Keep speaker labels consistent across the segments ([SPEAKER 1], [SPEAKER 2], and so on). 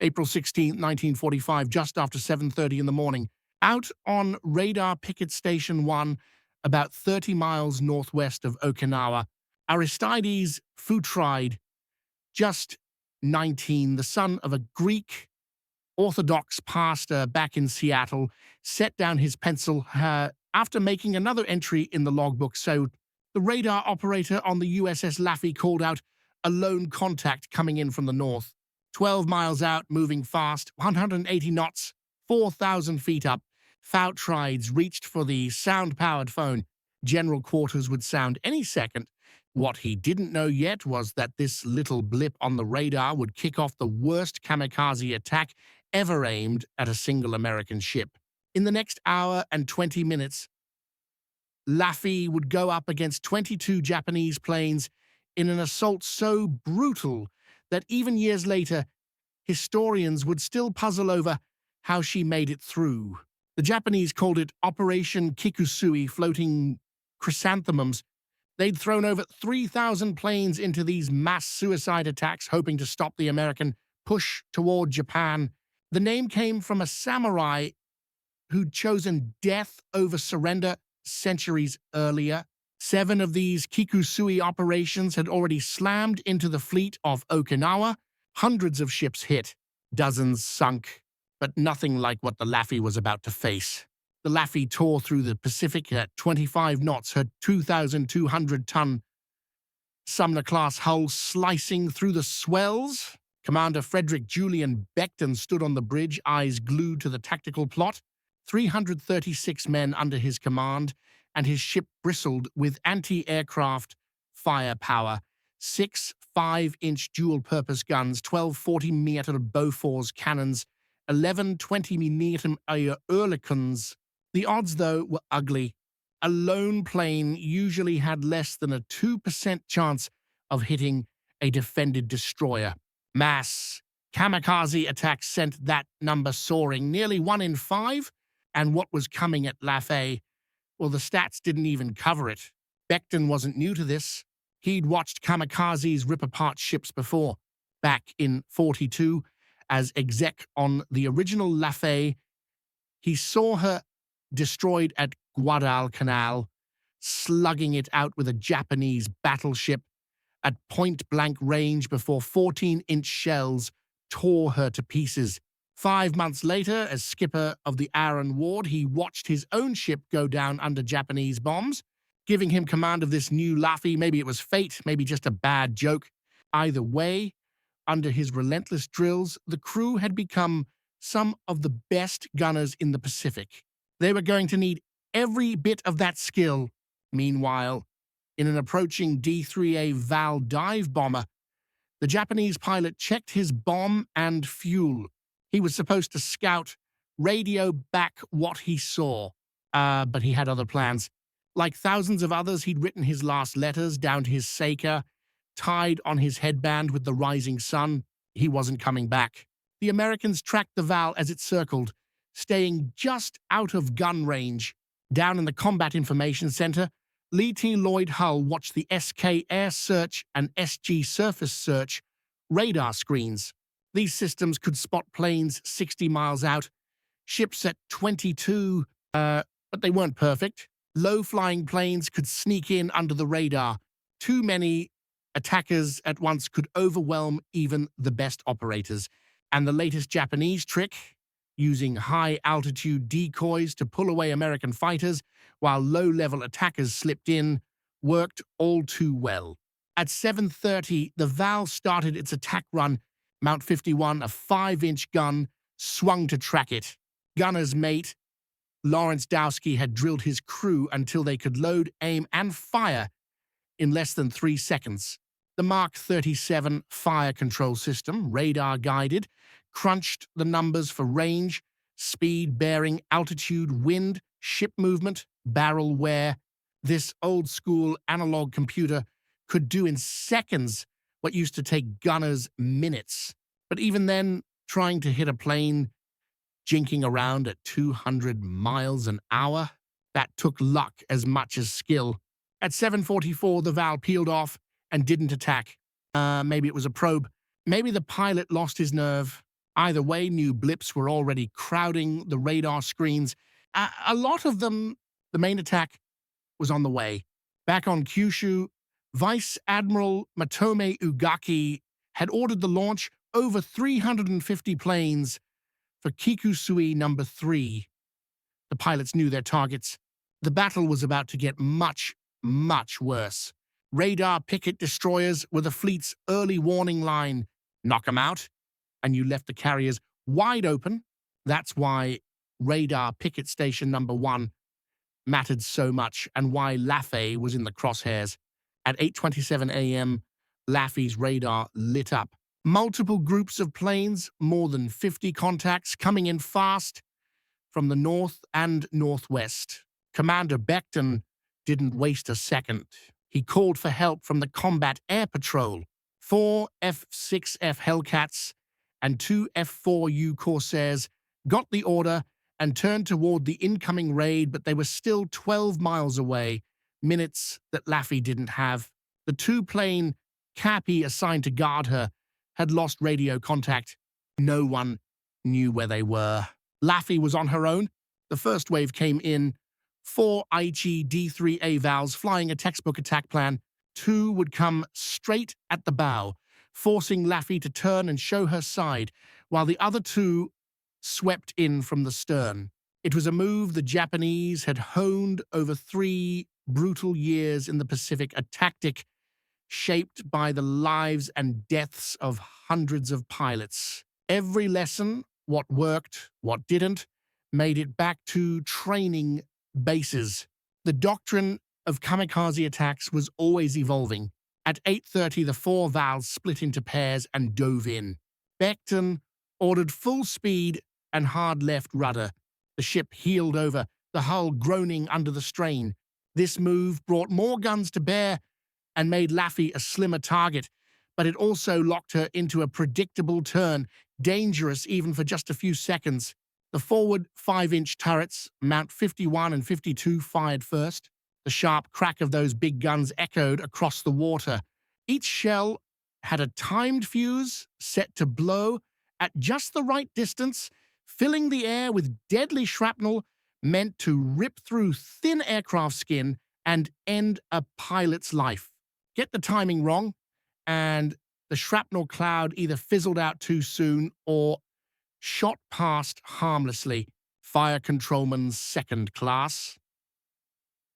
[SPEAKER 1] April 16, 1945, just after 7:30 in the morning. Out on Radar Picket Station 1, about 30 miles northwest of Okinawa, Aristides Futride, just 19, the son of a Greek Orthodox pastor back in Seattle, set down his pencil after making another entry in the logbook. So the radar operator on the USS Laffey called out a lone contact coming in from the north. 12 miles out, moving fast, 180 knots, 4,000 feet up. Futrides reached for the sound-powered phone. General quarters would sound any second. What he didn't know yet was that this little blip on the radar would kick off the worst kamikaze attack ever aimed at a single American ship. In the next hour and 20 minutes, Laffey would go up against 22 Japanese planes in an assault so brutal that even years later, historians would still puzzle over how she made it through. The Japanese called it Operation Kikusui, floating chrysanthemums. They'd thrown over 3,000 planes into these mass suicide attacks, hoping to stop the American push toward Japan. The name came from a samurai who'd chosen death over surrender centuries earlier. 7 of these Kikusui operations had already slammed into the fleet of Okinawa. Hundreds of ships hit, dozens sunk, but nothing like what the Laffey was about to face. The Laffey tore through the Pacific at 25 knots, her 2,200-ton Sumner-class hull slicing through the swells. Commander Frederick Julian Becton stood on the bridge, eyes glued to the tactical plot. 336 men under his command, and his ship bristled with anti-aircraft firepower. 6 5-inch dual-purpose guns, 12 40-meter Bofors cannons, 11 20-meter Oerlikons. The odds, though, were ugly. A lone plane usually had less than a 2% chance of hitting a defended destroyer. Mass kamikaze attacks sent that number soaring, nearly 1 in 5, and what was coming at Laffey, well, the stats didn't even cover it. Becton wasn't new to this. He'd watched kamikazes rip apart ships before. Back in 42, as exec on the original Laffey, he saw her destroyed at Guadalcanal, slugging it out with a Japanese battleship at point-blank range before 14-inch shells tore her to pieces. 5 months later, as skipper of the Aaron Ward, he watched his own ship go down under Japanese bombs, giving him command of this new Laffey. Maybe it was fate, maybe just a bad joke. Either way, under his relentless drills, the crew had become some of the best gunners in the Pacific. They were going to need every bit of that skill. Meanwhile, in an approaching D-3A Val dive bomber, the Japanese pilot checked his bomb and fuel. He was supposed to scout, radio back what he saw, but he had other plans. Like thousands of others, he'd written his last letters down to his Seika, tied on his headband with the rising sun. He wasn't coming back. The Americans tracked the Val as it circled, staying just out of gun range. Down in the Combat Information Center, Lee T. Lloyd Hull watched the SK Air Search and SG Surface Search radar screens. These systems could spot planes 60 miles out, ships at 22, but they weren't perfect. Low-flying planes could sneak in under the radar. Too many attackers at once could overwhelm even the best operators. And the latest Japanese trick, using high-altitude decoys to pull away American fighters while low-level attackers slipped in, worked all too well. At 7:30, the Val started its attack run. Mount 51, a 5-inch gun, swung to track it. Gunner's mate, Lawrence Dowski, had drilled his crew until they could load, aim, and fire in less than 3 seconds. The Mark 37 fire control system, radar-guided, crunched the numbers for range, speed, bearing, altitude, wind, ship movement, barrel wear. This old-school analog computer could do in seconds what used to take gunners minutes. But even then, trying to hit a plane jinking around at 200 miles an hour, that took luck as much as skill. At 7:44, the Val peeled off and didn't attack. Maybe it was a probe. Maybe the pilot lost his nerve. Either way, new blips were already crowding the radar screens. A lot of them, the main attack was on the way. Back on Kyushu, Vice Admiral Matome Ugaki had ordered the launch over 350 planes for Kikusui number 3. The pilots knew their targets. The battle was about to get much, much worse. Radar picket destroyers were the fleet's early warning line. Knock 'em out, and you left the carriers wide open. That's why radar picket station number 1 mattered so much and why Laffey was in the crosshairs. At 8:27 a.m., Laffey's radar lit up. Multiple groups of planes, more than 50 contacts, coming in fast from the north and northwest. Commander Becton didn't waste a second. He called for help from the Combat Air Patrol. 4 F-6F Hellcats and 2 F-4U Corsairs got the order and turned toward the incoming raid, but they were still 12 miles away, minutes that Laffey didn't have. The 2-plane Cappy assigned to guard her had lost radio contact. No one knew where they were. Laffey was on her own. The first wave came in. 4 Aichi D-3A Vals flying a textbook attack plan. 2 would come straight at the bow, forcing Laffey to turn and show her side, while the other 2 swept in from the stern. It was a move the Japanese had honed over 3 brutal years in the Pacific, a tactic shaped by the lives and deaths of hundreds of pilots. Every lesson, what worked, what didn't, made it back to training bases. The doctrine of kamikaze attacks was always evolving. At 8:30, the 4 Vals split into pairs and dove in. Becton ordered full speed and hard left rudder. The ship heeled over, the hull groaning under the strain. This move brought more guns to bear and made Laffey a slimmer target, but it also locked her into a predictable turn, dangerous even for just a few seconds. The forward 5-inch turrets, Mount 51 and 52, fired first. The sharp crack of those big guns echoed across the water. Each shell had a timed fuse set to blow at just the right distance, filling the air with deadly shrapnel meant to rip through thin aircraft skin and end a pilot's life. Get the timing wrong, and the shrapnel cloud either fizzled out too soon or shot past harmlessly. Fire Controlman's second class.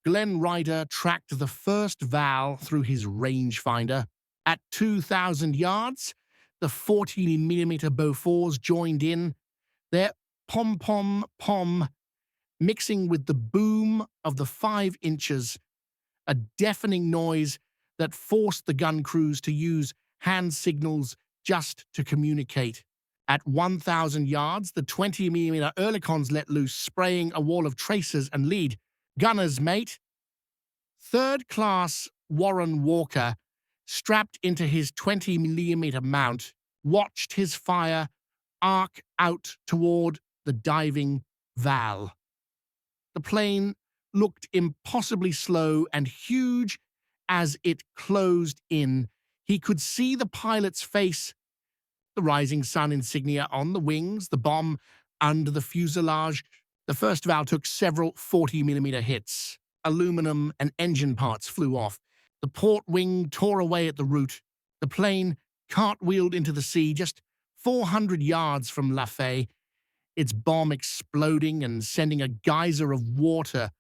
[SPEAKER 1] Glenn Ryder tracked the first Val through his rangefinder. At 2,000 yards, the 40mm Beauforts joined in, their pom-pom-pom mixing with the boom of the 5 inches, a deafening noise that forced the gun crews to use hand signals just to communicate. At 1,000 yards, the 20mm Oerlikons let loose, spraying a wall of tracers and lead. Gunners, mate. Third-class Warren Walker, strapped into his 20mm mount, watched his fire arc out toward the diving Val. The plane looked impossibly slow and huge as it closed in. He could see the pilot's face, the rising sun insignia on the wings, the bomb under the fuselage. The first Val took several 40mm hits. Aluminum and engine parts flew off. The port wing tore away at the root. The plane cartwheeled into the sea just 400 yards from Laffey, its bomb exploding and sending a geyser of water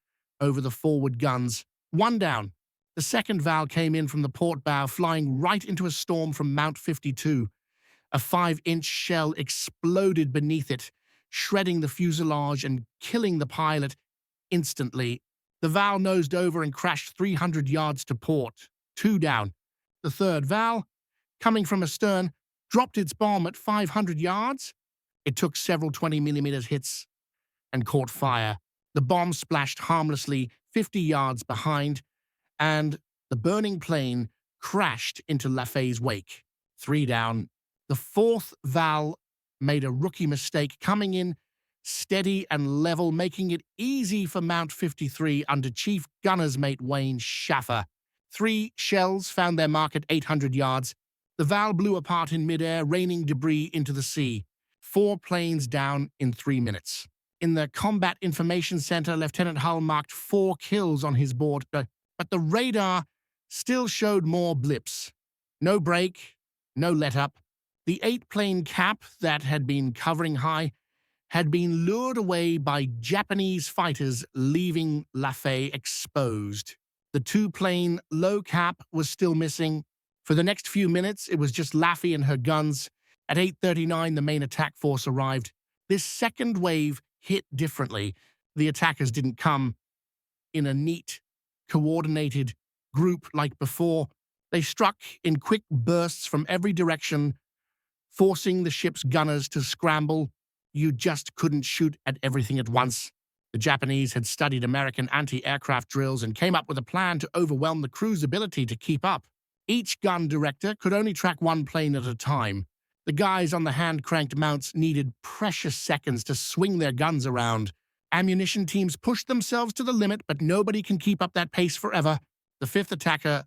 [SPEAKER 1] over the forward guns. 1 down. The second Val came in from the port bow, flying right into a storm from Mount 52. A 5-inch shell exploded beneath it, shredding the fuselage and killing the pilot instantly. The Val nosed over and crashed 300 yards to port. 2 down. The third Val, coming from astern, dropped its bomb at 500 yards. It took several 20mm hits and caught fire. The bomb splashed harmlessly 50 yards behind, and the burning plane crashed into Laffey's wake. 3 down. The fourth Val made a rookie mistake, coming in steady and level, making it easy for Mount 53 under Chief Gunner's Mate Wayne Schaffer. 3 shells found their mark at 800 yards. The Val blew apart in midair, raining debris into the sea. 4 planes down in 3 minutes. In the Combat Information Center, Lieutenant Hull marked 4 kills on his board, but the radar still showed more blips. No break, no let-up. The 8-plane cap that had been covering high had been lured away by Japanese fighters, leaving Laffey exposed. The 2-plane low cap was still missing. For the next few minutes, it was just Laffey and her guns. At 8:39, the main attack force arrived. This second wave hit differently. The attackers didn't come in a neat, coordinated group like before. They struck in quick bursts from every direction, forcing the ship's gunners to scramble. You just couldn't shoot at everything at once. The Japanese had studied American anti-aircraft drills and came up with a plan to overwhelm the crew's ability to keep up. Each gun director could only track 1 plane at a time. The guys on the hand-cranked mounts needed precious seconds to swing their guns around. Ammunition teams pushed themselves to the limit, but nobody can keep up that pace forever. The 5th attacker,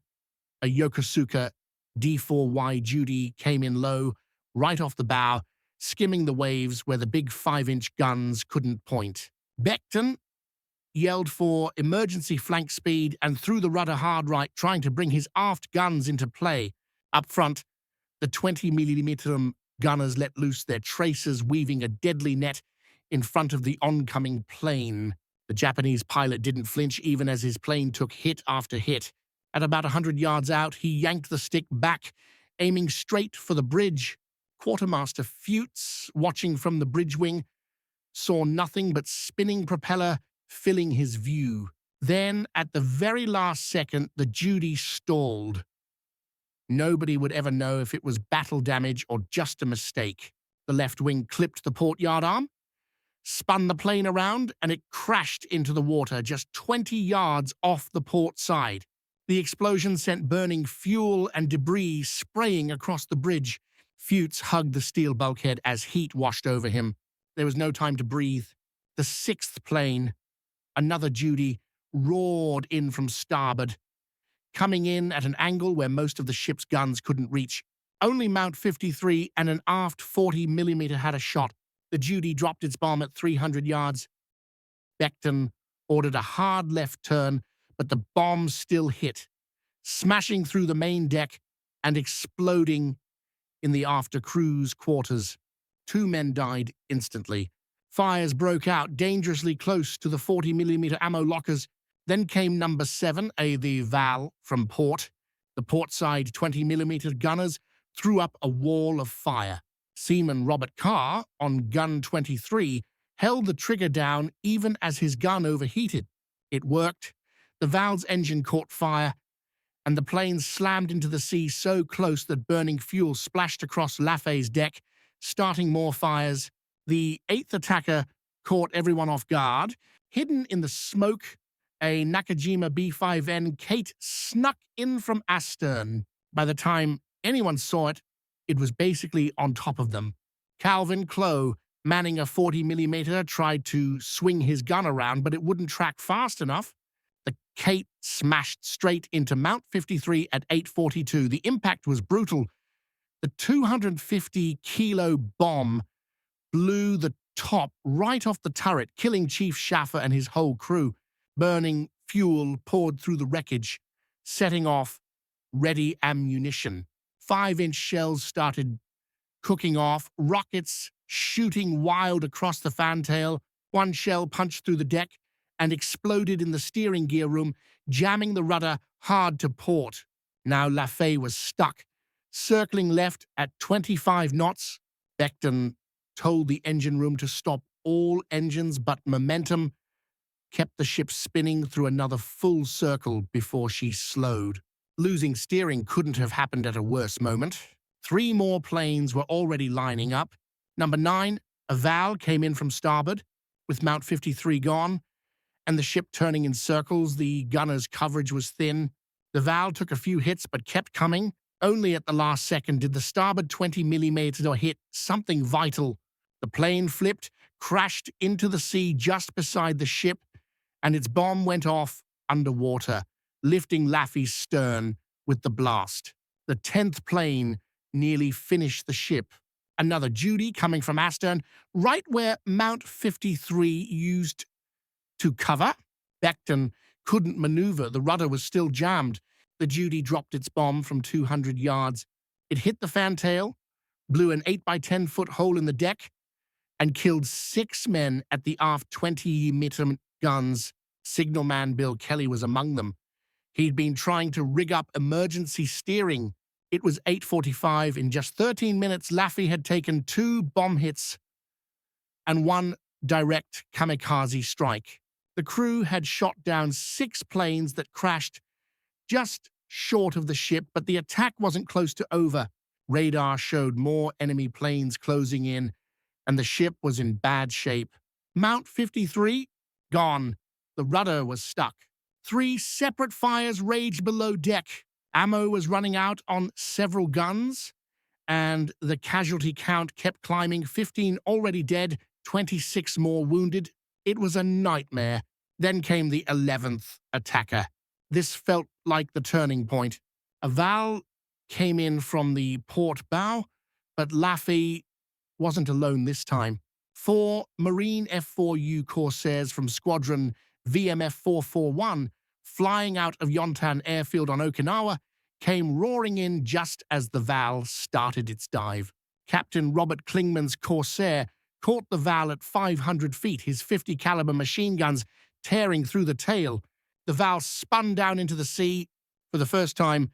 [SPEAKER 1] a Yokosuka D-4Y Judy, came in low, right off the bow, skimming the waves where the big 5-inch guns couldn't point. Becton yelled for emergency flank speed and threw the rudder hard right, trying to bring his aft guns into play. Up front, the 20mm gunners let loose their tracers, weaving a deadly net in front of the oncoming plane. The Japanese pilot didn't flinch even as his plane took hit after hit. At about 100 yards out, he yanked the stick back, aiming straight for the bridge. Quartermaster Fuchs, watching from the bridge wing, saw nothing but spinning propeller filling his view. Then, at the very last second, the Judy stalled. Nobody would ever know if it was battle damage or just a mistake. The left wing clipped the port yard arm, spun the plane around, and it crashed into the water just 20 yards off the port side. The explosion sent burning fuel and debris spraying across the bridge. Fuchs hugged the steel bulkhead as heat washed over him. There was no time to breathe. The 6th plane, another Judy, roared in from starboard, coming in at an angle where most of the ship's guns couldn't reach. Only Mount 53 and an aft 40mm had a shot. The Judy dropped its bomb at 300 yards. Becton ordered a hard left turn, but the bomb still hit, smashing through the main deck and exploding in the after crew's quarters. 2 men died instantly. Fires broke out dangerously close to the 40mm ammo lockers. Then came number 7, the Val, from port. The portside 20mm gunners threw up a wall of fire. Seaman Robert Carr, on gun 23, held the trigger down even as his gun overheated. It worked. The Val's engine caught fire, and the plane slammed into the sea so close that burning fuel splashed across Laffey's deck, starting more fires. The 8th attacker caught everyone off guard. Hidden in the smoke, a Nakajima B-5N Kate snuck in from astern. By the time anyone saw it, it was basically on top of them. Calvin Clough, manning a 40mm, tried to swing his gun around, but it wouldn't track fast enough. The Kate smashed straight into Mount 53 at 8:42. The impact was brutal. The 250-kilo bomb blew the top right off the turret, killing Chief Schaffer and his whole crew. Burning fuel poured through the wreckage, setting off ready ammunition. 5-inch shells started cooking off, rockets shooting wild across the fantail. One shell punched through the deck and exploded in the steering gear room, jamming the rudder hard to port. Now Laffey was stuck, circling left at 25 knots. Becton told the engine room to stop all engines, but momentum kept the ship spinning through another full circle before she slowed. Losing steering couldn't have happened at a worse moment. 3 more planes were already lining up. Number 9, a Val, came in from starboard, with Mount 53 gone, and the ship turning in circles. The gunner's coverage was thin. The Val took a few hits but kept coming. Only at the last second did the starboard 20mm hit something vital. The plane flipped, crashed into the sea just beside the ship, and its bomb went off underwater, lifting Laffey's stern with the blast. The 10th plane nearly finished the ship. Another Judy coming from astern, right where Mount 53 used to cover. Becton couldn't maneuver. The rudder was still jammed. The Judy dropped its bomb from 200 yards. It hit the fantail, blew an 8 by 10-foot hole in the deck, and killed 6 men at the aft 20-meter guns. Signalman Bill Kelly was among them. He'd been trying to rig up emergency steering. It was 8:45. In just 13 minutes, Laffey had taken 2 bomb hits and 1 direct kamikaze strike. The crew had shot down 6 planes that crashed just short of the ship, but the attack wasn't close to over. Radar showed more enemy planes closing in, and the ship was in bad shape. Mount 53, gone. The rudder was stuck. 3 separate fires raged below deck. Ammo was running out on several guns, and the casualty count kept climbing. 15 already dead, 26 more wounded. It was a nightmare. Then came the 11th attacker. This felt like the turning point. A Val came in from the port bow, but Laffey wasn't alone this time. 4 Marine F-4U Corsairs from Squadron VMF 441, flying out of Yontan Airfield on Okinawa, came roaring in just as the Val started its dive. Captain Robert Klingman's Corsair caught the Val at 500 feet, his 50 caliber machine guns tearing through the tail. The Val spun down into the sea. For the first time,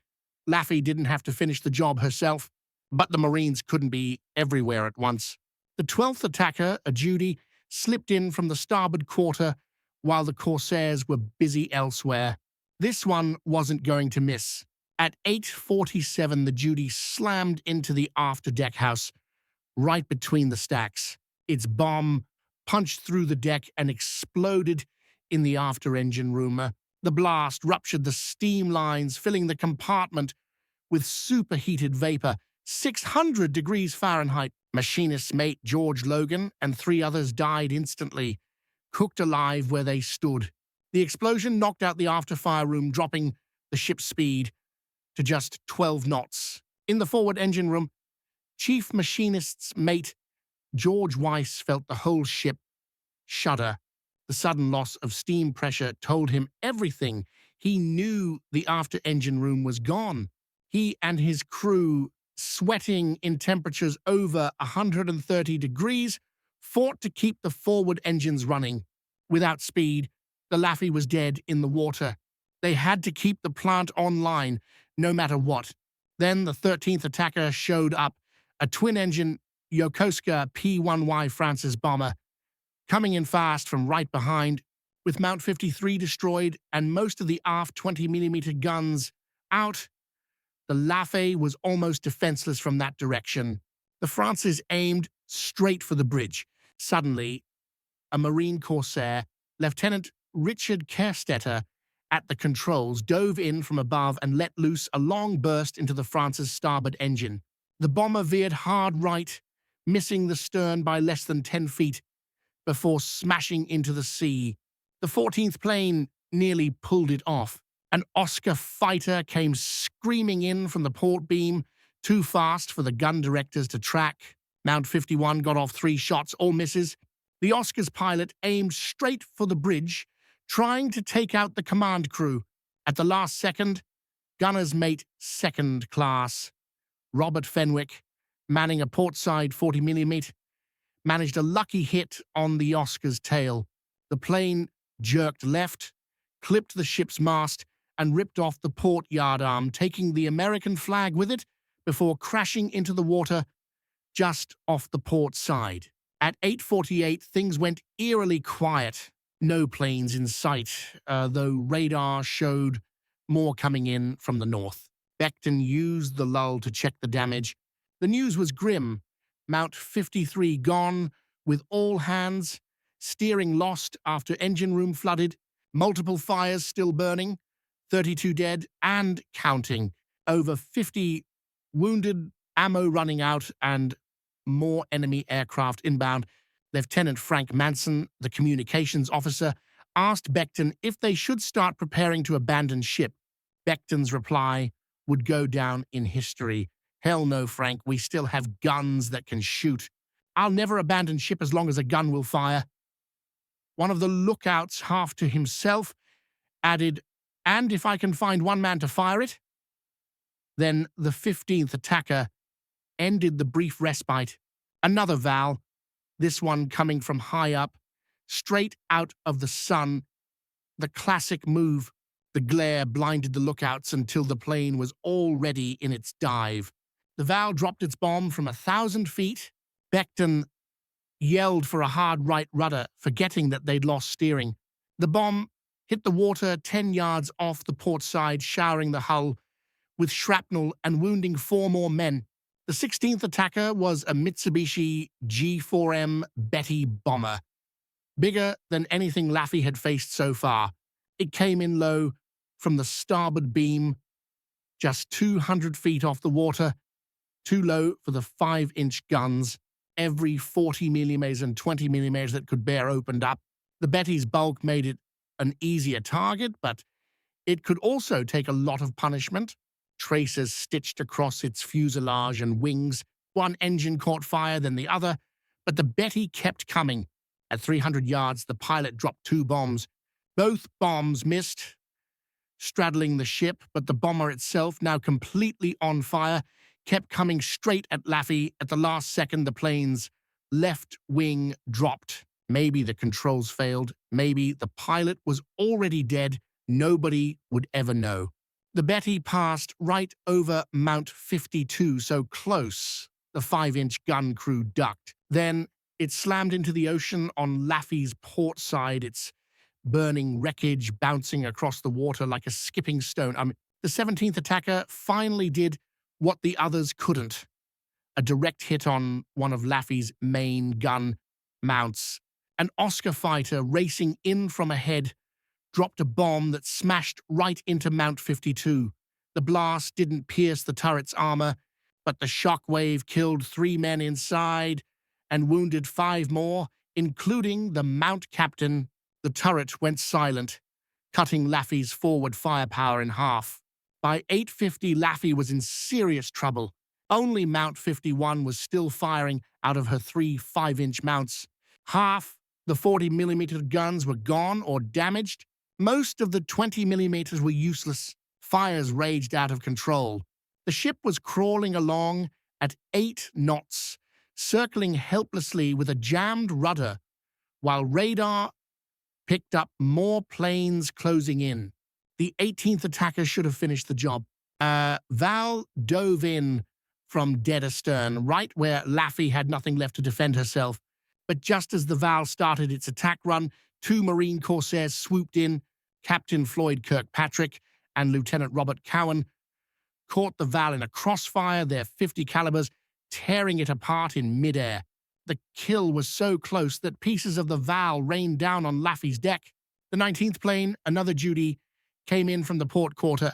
[SPEAKER 1] Laffey didn't have to finish the job herself, but the Marines couldn't be everywhere at once. The 12th attacker, a Judy, slipped in from the starboard quarter while the Corsairs were busy elsewhere. This one wasn't going to miss. At 8:47, the Judy slammed into the after deck house, right between the stacks. Its bomb punched through the deck and exploded in the after engine room. The blast ruptured the steam lines, filling the compartment with superheated vapor. 600 degrees Fahrenheit. Machinist's mate George Logan and 3 others died instantly, cooked alive where they stood. The explosion knocked out the afterfire room, dropping the ship's speed to just 12 knots. In the forward engine room, Chief Machinist's mate George Weiss felt the whole ship shudder. The sudden loss of steam pressure told him everything. He knew the after engine room was gone. He and his crew, sweating in temperatures over 130 degrees, fought to keep the forward engines running. Without speed, the Laffey was dead in the water. They had to keep the plant online, no matter what. Then the 13th attacker showed up, a twin-engine Yokosuka P-1Y Francis bomber, coming in fast from right behind. With Mount 53 destroyed and most of the aft 20-millimeter guns out, the Laffey was almost defenseless from that direction. The Francis aimed straight for the bridge. Suddenly, a Marine Corsair, Lieutenant Richard Kerstetter, at the controls, dove in from above and let loose a long burst into the Francis' starboard engine. The bomber veered hard right, missing the stern by less than 10 feet before smashing into the sea. The 14th plane nearly pulled it off. An Oscar fighter came screaming in from the port beam, too fast for the gun directors to track. Mount 51 got off 3 shots, all misses. The Oscar's pilot aimed straight for the bridge, trying to take out the command crew. At the last second, gunner's mate second class, Robert Fenwick, manning a portside 40mm, managed a lucky hit on the Oscar's tail. The plane jerked left, clipped the ship's mast, and ripped off the port yardarm, taking the American flag with it before crashing into the water just off the port side. At 8:48, things went eerily quiet. No planes in sight, though radar showed more coming in from the north. Becton used the lull to check the damage. The news was grim. Mount 53 gone, with all hands, steering lost after engine room flooded, multiple fires still burning, 32 dead and counting, over 50 wounded, ammo running out, and more enemy aircraft inbound. Lieutenant Frank Manson, the communications officer, asked Becton if they should start preparing to abandon ship. Becton's reply would go down in history. Hell no, Frank, we still have guns that can shoot. I'll never abandon ship as long as a gun will fire. One of the lookouts, half to himself, added, and if I can find one man to fire it? Then the 15th attacker ended the brief respite. Another Val, this one coming from high up, straight out of the sun. The classic move. The glare blinded the lookouts until the plane was already in its dive. The Val dropped its bomb from 1,000 feet. Becton yelled for a hard right rudder, forgetting that they'd lost steering. The bomb hit the water 10 yards off the port side, showering the hull with shrapnel and wounding 4 more men. The 16th attacker was a Mitsubishi G4M Betty bomber, bigger than anything Laffey had faced so far. It came in low from the starboard beam, just 200 feet off the water, too low for the 5-inch guns. Every 40 millimeters and 20 millimeters that could bear opened up. The Betty's bulk made it an easier target, but it could also take a lot of punishment. Tracers stitched across its fuselage and wings. One engine caught fire, then the other, but the Betty kept coming. At 300 yards, the pilot dropped 2 bombs. Both bombs missed, straddling the ship, but the bomber itself, now completely on fire, kept coming straight at Laffey. At the last second, the plane's left wing dropped. Maybe the controls failed. Maybe the pilot was already dead. Nobody would ever know. The Betty passed right over Mount 52, so close the 5-inch gun crew ducked. Then it slammed into the ocean on Laffey's port side, its burning wreckage bouncing across the water like a skipping stone. The 17th attacker finally did what the others couldn't. A direct hit on one of Laffey's main gun mounts. An Oscar fighter racing in from ahead dropped a bomb that smashed right into Mount 52. The blast didn't pierce the turret's armor, but the shockwave killed 3 men inside and wounded 5 more, including the mount captain. The turret went silent, cutting Laffey's forward firepower in half. By 8:50, Laffey was in serious trouble. Only Mount 51 was still firing out of her 3 5-inch mounts. Half the 40-millimeter guns were gone or damaged. Most of the 20 millimeters were useless. Fires raged out of control. The ship was crawling along at 8 knots, circling helplessly with a jammed rudder, while radar picked up more planes closing in. The 18th attacker should have finished the job. Val dove in from dead astern, right where Laffey had nothing left to defend herself. But just as the Val started its attack run, 2 Marine Corsairs swooped in. Captain Floyd Kirkpatrick and Lieutenant Robert Cowan caught the Val in a crossfire, their .50 calibers tearing it apart in midair. The kill was so close that pieces of the Val rained down on Laffey's deck. The 19th plane, another Judy, came in from the port quarter.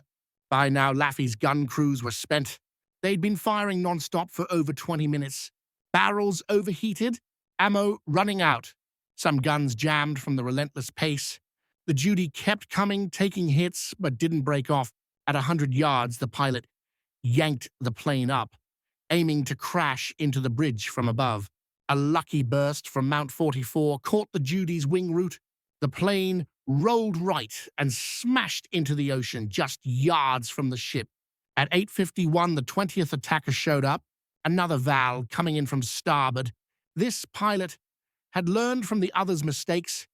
[SPEAKER 1] By now, Laffey's gun crews were spent. They'd been firing nonstop for over 20 minutes. Barrels overheated, ammo running out. Some guns jammed from the relentless pace. The Judy kept coming, taking hits, but didn't break off. At 100 yards, the pilot yanked the plane up, aiming to crash into the bridge from above. A lucky burst from Mount 44 caught the Judy's wing root. The plane rolled right and smashed into the ocean just yards from the ship. At 8:51, the 20th attacker showed up, another Val coming in from starboard. This pilot had learned from the others' mistakes.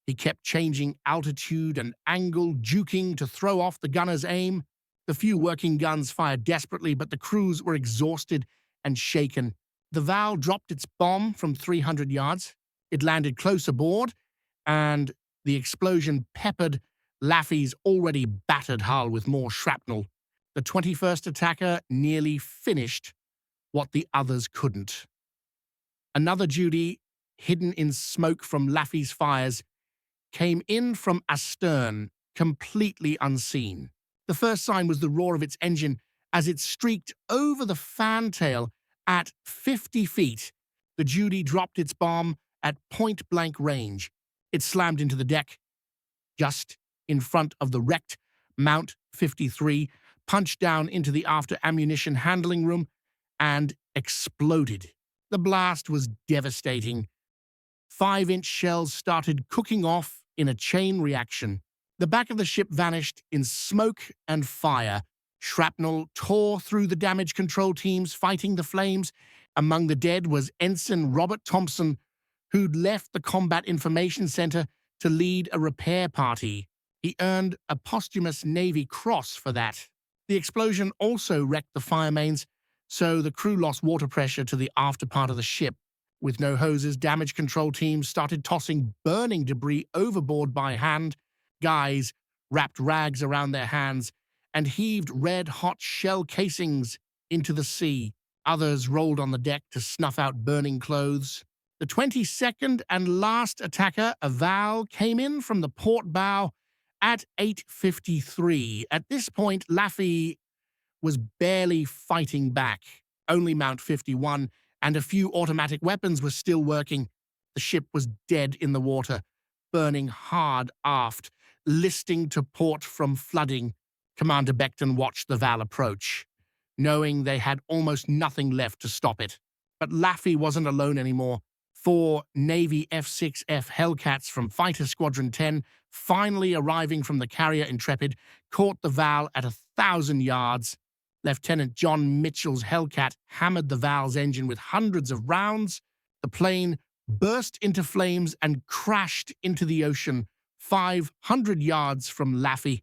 [SPEAKER 1] He kept changing altitude and angle, juking to throw off the gunner's aim. The few working guns fired desperately, but the crews were exhausted and shaken. The Val dropped its bomb from 300 yards. It landed close aboard, and the explosion peppered Laffey's already battered hull with more shrapnel. The 21st attacker nearly finished what the others couldn't. Another Judy, hidden in smoke from Laffey's fires, came in from astern, completely unseen. The first sign was the roar of its engine as it streaked over the fantail at 50 feet. The Judy dropped its bomb at point-blank range. It slammed into the deck, just in front of the wrecked Mount 53, punched down into the after ammunition handling room and exploded. The blast was devastating. 5-inch shells started cooking off in a chain reaction. The back of the ship vanished in smoke and fire. Shrapnel tore through the damage control teams fighting the flames. Among the dead was Ensign Robert Thompson, who'd left the Combat Information Center to lead a repair party. He earned a posthumous Navy Cross for that. The explosion also wrecked the fire mains, so the crew lost water pressure to the after part of the ship. With no hoses, damage control teams started tossing burning debris overboard by hand. Guys wrapped rags around their hands and heaved red-hot shell casings into the sea. Others rolled on the deck to snuff out burning clothes. The 22nd and last attacker, a Val, came in from the port bow at 8:53. At this point, Laffey was barely fighting back. Only Mount 51 and a few automatic weapons were still working. The ship was dead in the water, burning hard aft, listing to port from flooding. Commander Becton watched the Val approach, knowing they had almost nothing left to stop it. But Laffey wasn't alone anymore. 4 Navy F-6F Hellcats from Fighter Squadron 10, finally arriving from the carrier Intrepid, caught the Val at 1,000 yards. Lieutenant John Mitchell's Hellcat hammered the Val's engine with hundreds of rounds. The plane burst into flames and crashed into the ocean, 500 yards from Laffey.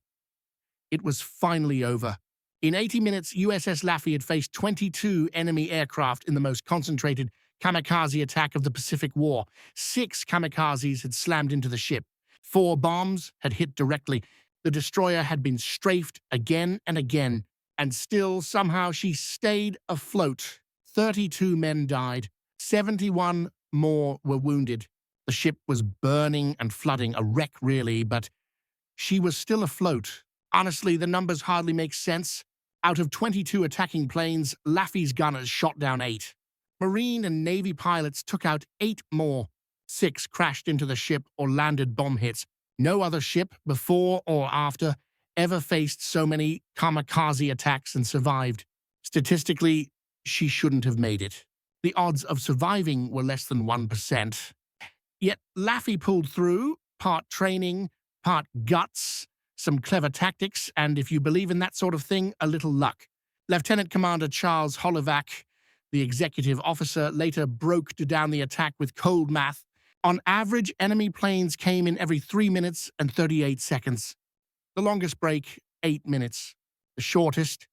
[SPEAKER 1] It was finally over. In 80 minutes, USS Laffey had faced 22 enemy aircraft in the most concentrated kamikaze attack of the Pacific War. 6 kamikazes had slammed into the ship. 4 bombs had hit directly. The destroyer had been strafed again and again, and still somehow she stayed afloat. 32 men died. 71 more were wounded. The ship was burning and flooding, a wreck really, but she was still afloat. Honestly, the numbers hardly make sense. Out of 22 attacking planes, Laffey's gunners shot down 8. Marine and Navy pilots took out 8 more. 6 crashed into the ship or landed bomb hits. No other ship, before or after, ever faced so many kamikaze attacks and survived. Statistically, she shouldn't have made it. The odds of surviving were less than 1%. Yet Laffey pulled through, part training, part guts, some clever tactics, and if you believe in that sort of thing, a little luck. Lieutenant Commander Charles Holovac, the executive officer, later broke down the attack with cold math. On average, enemy planes came in every 3 minutes and 38 seconds. The longest break, 8 minutes. The shortest,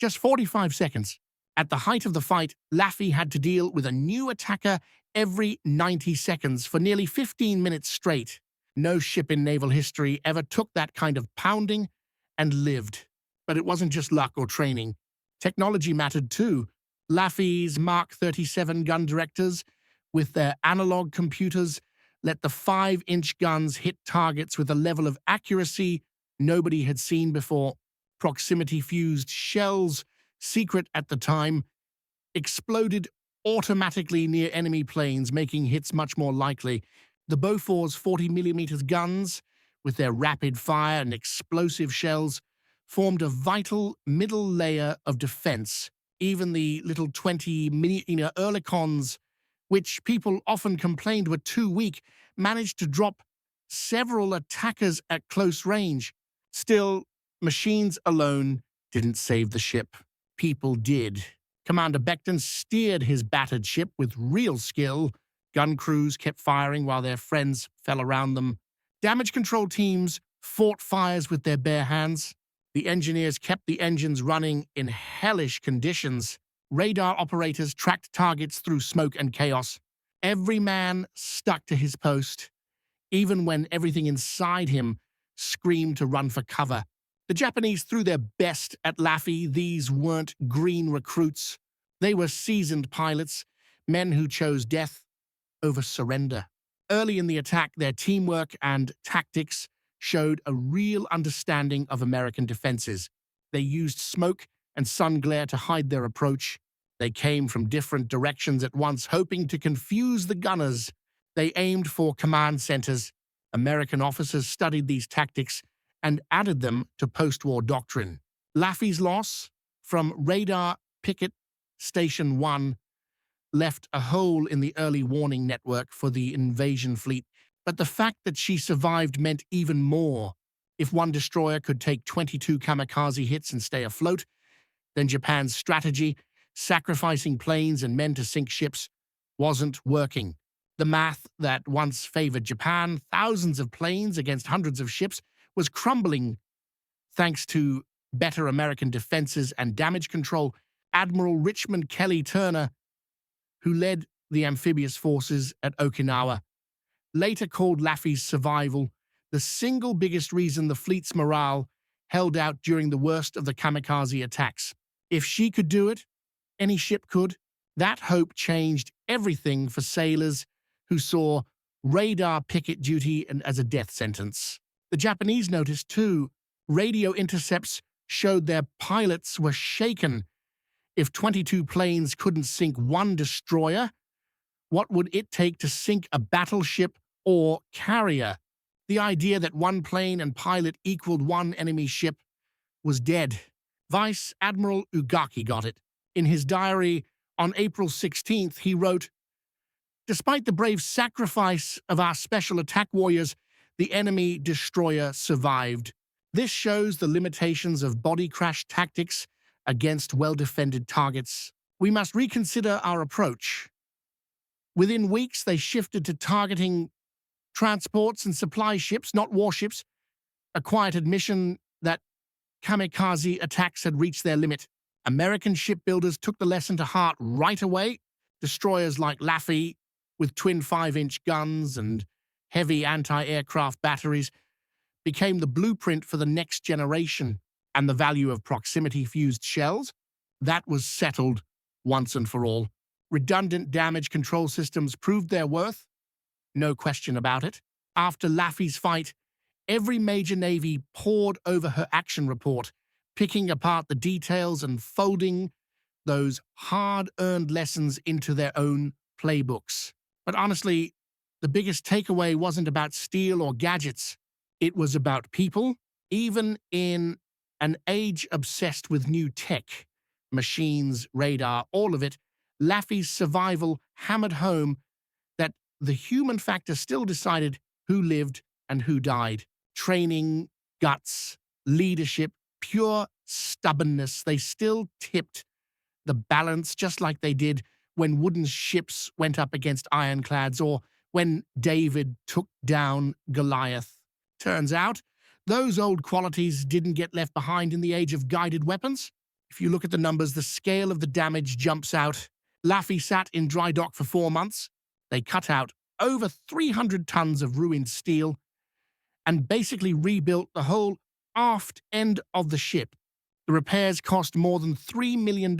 [SPEAKER 1] just 45 seconds. At the height of the fight, Laffey had to deal with a new attacker every 90 seconds for nearly 15 minutes straight. No ship in naval history ever took that kind of pounding and lived. But it wasn't just luck or training. Technology mattered too. Laffey's Mark 37 gun directors, with their analog computers, let the 5-inch guns hit targets with a level of accuracy nobody had seen before. Proximity-fused shells, secret at the time, exploded automatically near enemy planes, making hits much more likely. The Bofort's 40mm guns, with their rapid fire and explosive shells, formed a vital middle layer of defense. Even the little 20mm Oerlikons, which people often complained were too weak, managed to drop several attackers at close range. Still, machines alone didn't save the ship. People did. Commander Becton steered his battered ship with real skill. Gun crews kept firing while their friends fell around them. Damage control teams fought fires with their bare hands. The engineers kept the engines running in hellish conditions. Radar operators tracked targets through smoke and chaos. Every man stuck to his post, even when everything inside him screamed to run for cover. The Japanese threw their best at Laffey. These weren't green recruits. They were seasoned pilots, men who chose death over surrender. Early in the attack, their teamwork and tactics showed a real understanding of American defenses. They used smoke and sun glare to hide their approach. They came from different directions at once, hoping to confuse the gunners. They aimed for command centers. American officers studied these tactics and added them to post-war doctrine. Laffey's loss from radar picket station 1 left a hole in the early warning network for the invasion fleet, but the fact that she survived meant even more. If one destroyer could take 22 kamikaze hits and stay afloat, then Japan's strategy, sacrificing planes and men to sink ships, wasn't working. The math that once favored Japan, thousands of planes against hundreds of ships, was crumbling thanks to better American defenses and damage control. Admiral Richmond Kelly Turner, who led the amphibious forces at Okinawa, later called Laffey's survival the single biggest reason the fleet's morale held out during the worst of the kamikaze attacks. If she could do it, any ship could. That hope changed everything for sailors who saw radar picket duty as a death sentence. The Japanese noticed, too. Radio intercepts showed their pilots were shaken. If 22 planes couldn't sink one destroyer, what would it take to sink a battleship or carrier? The idea that one plane and pilot equaled one enemy ship was dead. Vice Admiral Ugaki got it. In his diary on April 16th, he wrote, "Despite the brave sacrifice of our special attack warriors, the enemy destroyer survived. This shows the limitations of body crash tactics against well-defended targets. We must reconsider our approach." Within weeks, they shifted to targeting transports and supply ships, not warships, a quiet admission that kamikaze attacks had reached their limit. American shipbuilders took the lesson to heart right away. Destroyers like Laffey, with twin 5-inch guns and heavy anti-aircraft batteries, became the blueprint for the next generation. And the value of proximity-fused shells? That was settled once and for all. Redundant damage control systems proved their worth. No question about it. After Laffey's fight, every major navy pored over her action report, picking apart the details and folding those hard-earned lessons into their own playbooks. But honestly, the biggest takeaway wasn't about steel or gadgets. It was about people. Even in an age obsessed with new tech, machines, radar, all of it, Laffey's survival hammered home that the human factor still decided who lived and who died. Training, guts, leadership, pure stubbornness, they still tipped the balance just like they did when wooden ships went up against ironclads or when David took down Goliath. Turns out, those old qualities didn't get left behind in the age of guided weapons. If you look at the numbers, the scale of the damage jumps out. Laffey sat in dry dock for 4 months. They cut out over 300 tons of ruined steel and basically rebuilt the whole aft end of the ship. The repairs cost more than $3 million,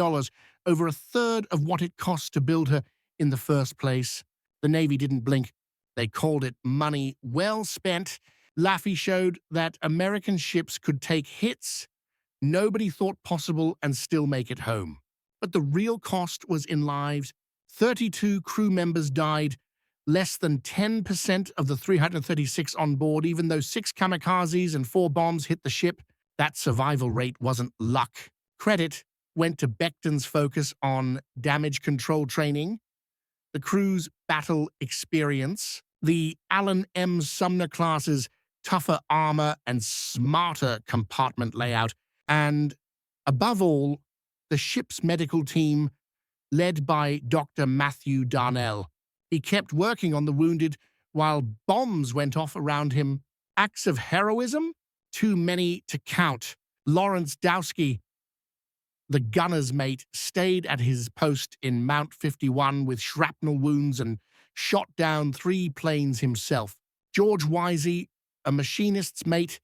[SPEAKER 1] over a third of what it cost to build her in the first place. The Navy didn't blink. They called it money well spent. Laffey showed that American ships could take hits nobody thought possible and still make it home. But the real cost was in lives. 32 crew members died, less than 10% of the 336 on board, even though 6 kamikazes and 4 bombs hit the ship. That survival rate wasn't luck. Credit went to Becton's focus on damage control training, the crew's battle experience, the Allen M. Sumner class's tougher armor and smarter compartment layout, and, above all, the ship's medical team, led by Dr. Matthew Darnell. He kept working on the wounded while bombs went off around him. Acts of heroism? Too many to count. Lawrence Dowski, the gunner's mate, stayed at his post in Mount 51 with shrapnel wounds and shot down 3 planes himself. George Wisey, a machinist's mate,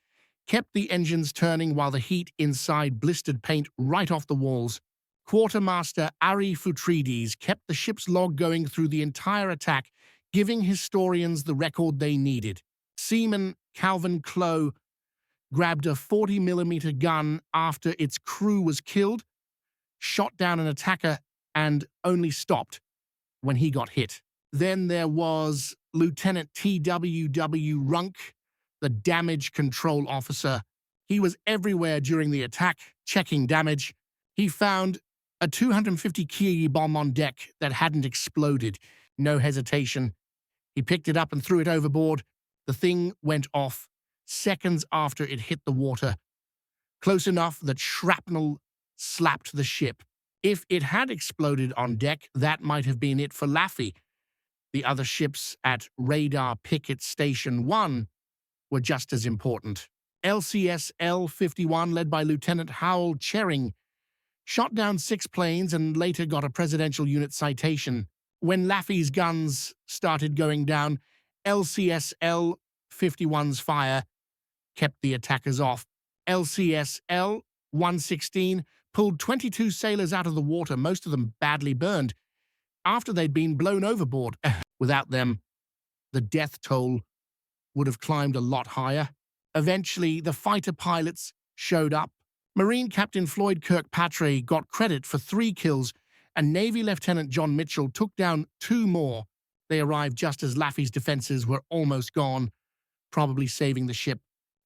[SPEAKER 1] kept the engines turning while the heat inside blistered paint right off the walls. Quartermaster Ari Futrides kept the ship's log going through the entire attack, giving historians the record they needed. Seaman Calvin Clough grabbed a 40mm gun after its crew was killed, shot down an attacker, and only stopped when he got hit. Then there was Lieutenant T.W.W. Runk, the damage control officer. He was everywhere during the attack, Checking damage, he found a 250 kg bomb on deck that hadn't exploded. No hesitation. He picked it up and threw it overboard. The thing went off seconds after it hit the water, close enough that shrapnel slapped the ship. If it had exploded on deck, that might have been it for Laffey. The other ships at Radar Picket Station 1 were just as important. LCS L-51, led by Lieutenant Howell Chering, shot down 6 planes and later got a presidential unit citation. When Laffey's guns started going down, LCS L-51's fire kept the attackers off. LCS L-116 pulled 22 sailors out of the water, most of them badly burned, after they'd been blown overboard. Without them, the death toll would have climbed a lot higher. Eventually, the fighter pilots showed up. Marine Captain Floyd Kirkpatrick got credit for 3 kills, and Navy Lieutenant John Mitchell took down 2 more. They arrived just as Laffey's defenses were almost gone, probably saving the ship.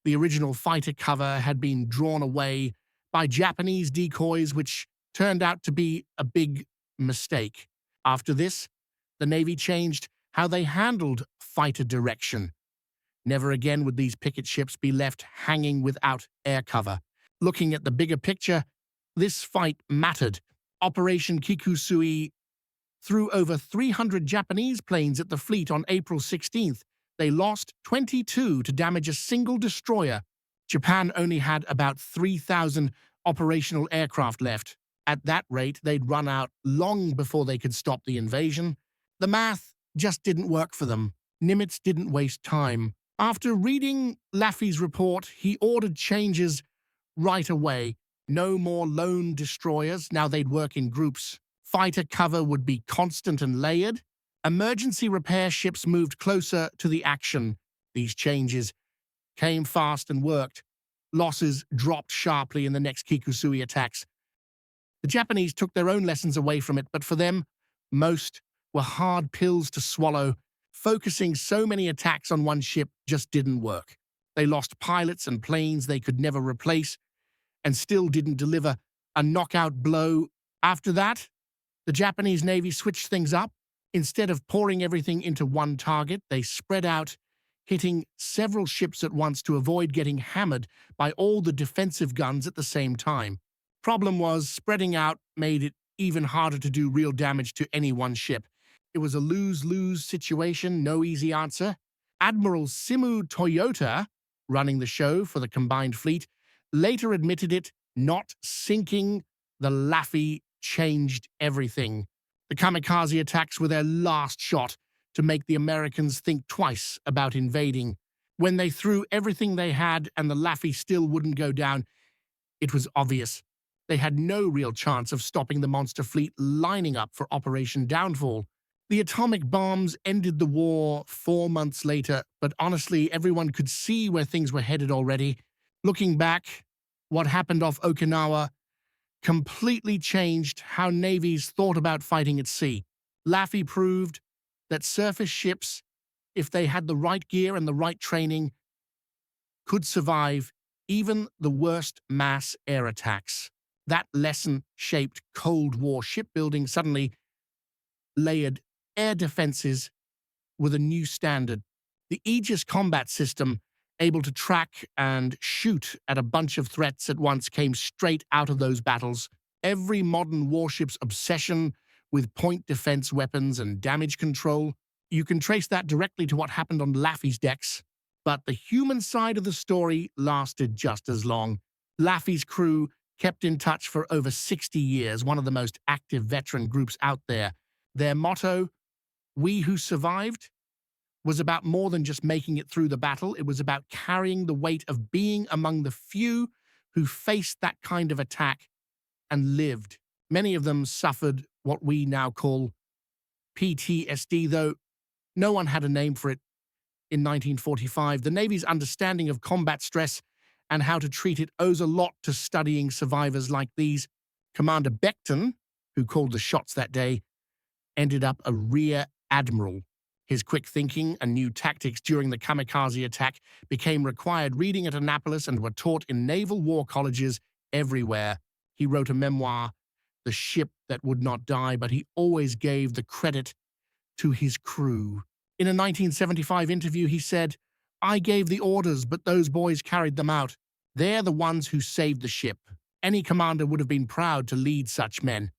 [SPEAKER 1] The original fighter cover had been drawn away by Japanese decoys, which turned out to be a big mistake. After this, the Navy changed how they handled fighter direction. Never again would these picket ships be left hanging without air cover. Looking at the bigger picture, this fight mattered. Operation Kikusui threw over 300 Japanese planes at the fleet on April 16th. They lost 22 to damage a single destroyer. Japan only had about 3,000 operational aircraft left. At that rate, they'd run out long before they could stop the invasion. The math just didn't work for them. Nimitz didn't waste time. After reading Laffey's report, he ordered changes right away. No more lone destroyers, now they'd work in groups. Fighter cover would be constant and layered. Emergency repair ships moved closer to the action. These changes came fast and worked. Losses dropped sharply in the next Kikusui attacks. The Japanese took their own lessons away from it, but for them, most were hard pills to swallow. Focusing so many attacks on one ship just didn't work. They lost pilots and planes they could never replace, and still didn't deliver a knockout blow. After that, the Japanese Navy switched things up. Instead of pouring everything into one target, they spread out, hitting several ships at once to avoid getting hammered by all the defensive guns at the same time. Problem was, spreading out made it even harder to do real damage to any one ship. It was a lose-lose situation, no easy answer. Admiral Simu Toyota, running the show for the combined fleet, later admitted it. Not sinking the Laffey changed everything. The kamikaze attacks were their last shot to make the Americans think twice about invading. When they threw everything they had and the Laffey still wouldn't go down, it was obvious. They had no real chance of stopping the monster fleet lining up for Operation Downfall. The atomic bombs ended the war 4 months later, but honestly, everyone could see where things were headed already. Looking back, what happened off Okinawa completely changed how navies thought about fighting at sea. Laffey proved that surface ships, if they had the right gear and the right training, could survive even the worst mass air attacks. That lesson shaped Cold War shipbuilding, suddenly layered air defenses with a new standard. The Aegis combat system, able to track and shoot at a bunch of threats at once, came straight out of those battles. Every modern warship's obsession with point defense weapons and damage control, you can trace that directly to what happened on Laffey's decks. But the human side of the story lasted just as long. Laffey's crew kept in touch for over 60 years, one of the most active veteran groups out there. Their motto, "We who survived," was about more than just making it through the battle. It was about carrying the weight of being among the few who faced that kind of attack and lived. Many of them suffered what we now call PTSD, though no one had a name for it in 1945. The Navy's understanding of combat stress and how to treat it owes a lot to studying survivors like these. Commander Becton, who called the shots that day, ended up a rear admiral. His quick thinking and new tactics during the kamikaze attack became required reading at Annapolis and were taught in naval war colleges everywhere. He wrote a memoir, The Ship That Would Not Die, but he always gave the credit to his crew. In a 1975 interview, he said, "I gave the orders, but those boys carried them out. They're the ones who saved the ship. Any commander would have been proud to lead such men."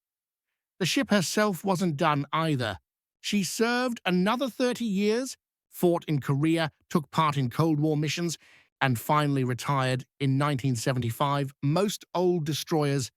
[SPEAKER 1] The ship herself wasn't done either. She served another 30 years, fought in Korea, took part in Cold War missions, and finally retired in 1975. Most old destroyers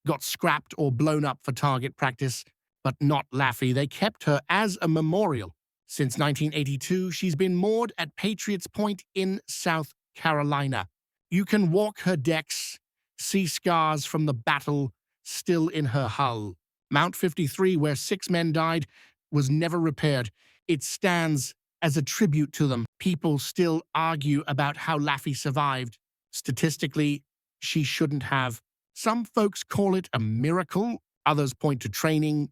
[SPEAKER 1] got scrapped or blown up for target practice, but not Laffey. They kept her as a memorial. Since 1982, she's been moored at Patriots Point in South Carolina. You can walk her decks, see scars from the battle still in her hull. Mount 53, where 6 men died, was never repaired. It stands as a tribute to them. People still argue about how Laffey survived. Statistically, she shouldn't have. Some folks call it a miracle. Others point to training,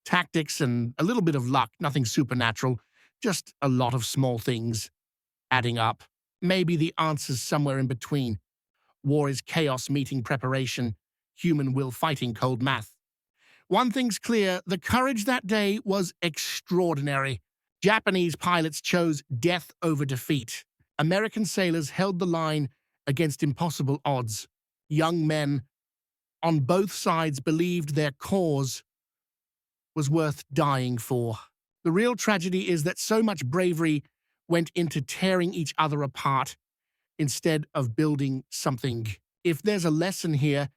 [SPEAKER 1] tactics, and a little bit of luck. Nothing supernatural, just a lot of small things adding up. Maybe the answer's somewhere in between. War is chaos meeting preparation, human will fighting cold math. One thing's clear, the courage that day was extraordinary. Japanese pilots chose death over defeat. American sailors held the line against impossible odds. Young men on both sides believed their cause was worth dying for. The real tragedy is that so much bravery went into tearing each other apart instead of building something. If there's a lesson here,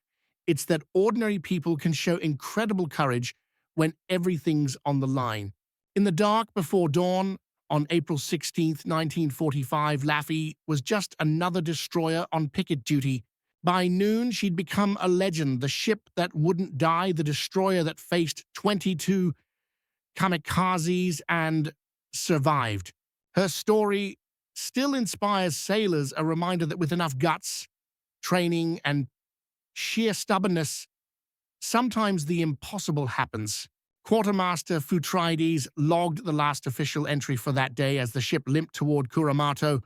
[SPEAKER 1] it's that ordinary people can show incredible courage when everything's on the line. In the dark before dawn, on April 16, 1945, Laffey was just another destroyer on picket duty. By noon, she'd become a legend, the ship that wouldn't die, the destroyer that faced 22 kamikazes and survived. Her story still inspires sailors, a reminder that with enough guts, training, and sheer stubbornness, sometimes the impossible happens. Quartermaster Futrides logged the last official entry for that day as the ship limped toward Kuramato.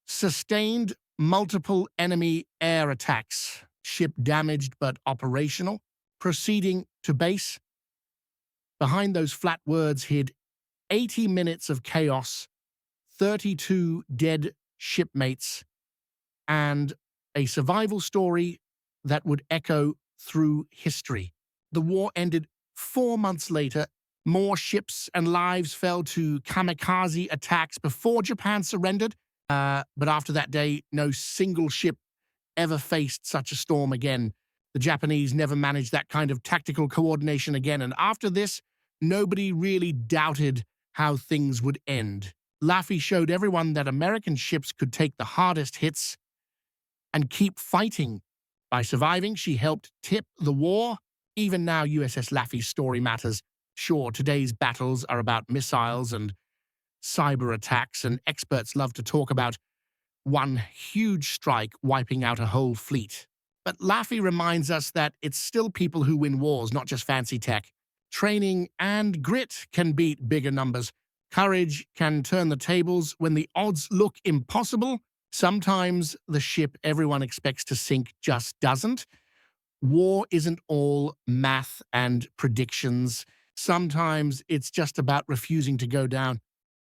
[SPEAKER 1] Sustained multiple enemy air attacks. Ship damaged but operational. Proceeding to base. Behind those flat words hid 80 minutes of chaos, 32 dead shipmates, and a survival story that would echo through history. The war ended 4 months later. More ships and lives fell to kamikaze attacks before Japan surrendered. But after that day, no single ship ever faced such a storm again. The Japanese never managed that kind of tactical coordination again, and after this, nobody really doubted how things would end. Laffey showed everyone that American ships could take the hardest hits and keep fighting. By surviving, she helped tip the war. Even now, USS Laffey's story matters. Sure, today's battles are about missiles and cyber attacks, and experts love to talk about one huge strike wiping out a whole fleet. But Laffey reminds us that it's still people who win wars, not just fancy tech. Training and grit can beat bigger numbers. Courage can turn the tables when the odds look impossible. Sometimes the ship everyone expects to sink just doesn't. War isn't all math and predictions. Sometimes it's just about refusing to go down.